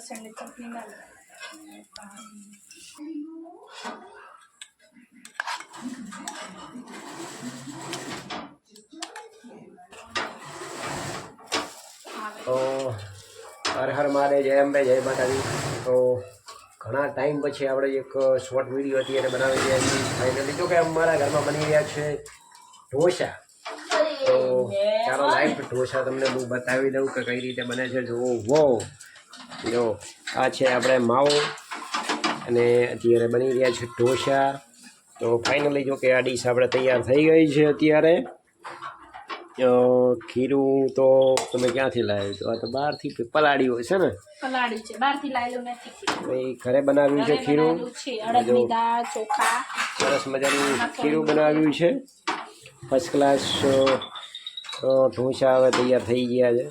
લસણની ચટણી ના તો હર હર મારે જય અંબે જય માતાજી। તો ઘણા ટાઈમ પછી આપણે એક શોર્ટ વિડીયો અત્યારે બનાવી રહ્યા છીએ ફાઇનલી। જો કે અમારા ઘરમાં બની રહ્યા છે ઢોસા। તો ચાલો લાઈવ ઢોસા તમને હું બતાવી દઉં કે કઈ રીતે બને છે। જો આ છે આપણે માવો અને અત્યારે બની રહ્યા છે ઢોસા। તો ફાઇનલી જો કે આ ડીશ આપણે તૈયાર થઈ ગઈ છે અત્યારે। ખીરું તો તમે ક્યાંથી લાવ્યો છો? આ તો બહારથી પલાળ્યું હશે ને? પલાળી છે, બહારથી લાવેલું નથી। ઘરે બનાવ્યું છે ખીરું। અડદની દાળ, ચોખા, સરસ મજાનું ખીરું બનાવ્યું છે। ફર્સ્ટ ક્લાસ ઢોસા હવે તૈયાર થઈ ગયા છે।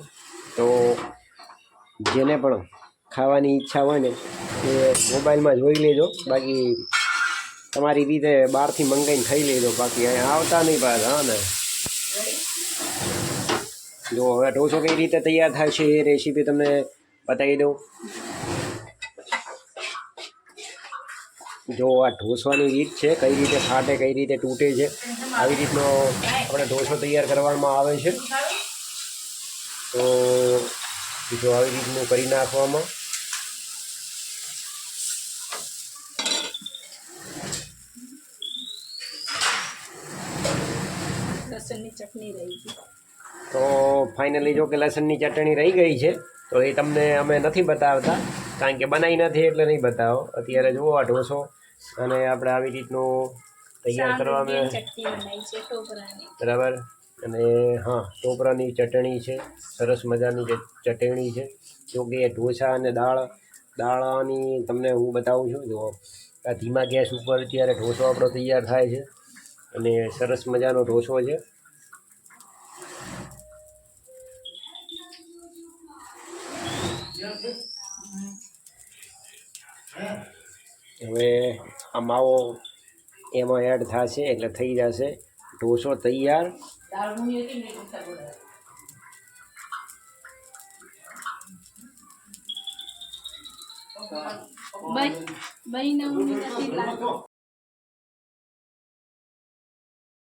તો જેને પણ ખાવાની ઈચ્છા હોય ને એ મોબાઈલમાં જોઈ લેજો, બાકી તમારી રીતે બહારથી મંગાવીને ખાઈ લેજો, બાકી અહીંયા આવતા નહીં પાછા। હા ને, જો હવે ઢોસો કઈ રીતે તૈયાર થાય છે એ રેસીપી તમને બતાવી દઉં। જો આ ઢોસવાની રીત છે, કઈ રીતે ફાટે, કઈ રીતે તૂટે છે, આવી રીતનો આપણે ઢોસો તૈયાર કરવામાં આવે છે। તો જો આવી રીતનું કરી નાખવામાં। લસણની ચટણી રહી ગઈ। તો ફાઇનલી જો કે લસણની ચટણી રહી ગઈ છે, તો એ તમને અમે નથી બતાવતા, કારણ કે બનાવી નથી એટલે નહીં બતાવો। અત્યારે જુઓ આ ઢોસો અને આપણે આવી રીતનું તૈયાર કરવામાં બરાબર। અને હા, ટોપરાની ચટણી છે, સરસ મજાની ચટણી છે। જો કે ઢોસા અને દાળની તમને હું બતાવું છું। જો આ ધીમા ગેસ ઉપર અત્યારે ઢોસો આપણો તૈયાર થાય છે અને સરસ મજાનો ઢોસો છે। હવે આ માવો એમાં એડ થશે એટલે થઈ જશે ઢોસો તૈયાર।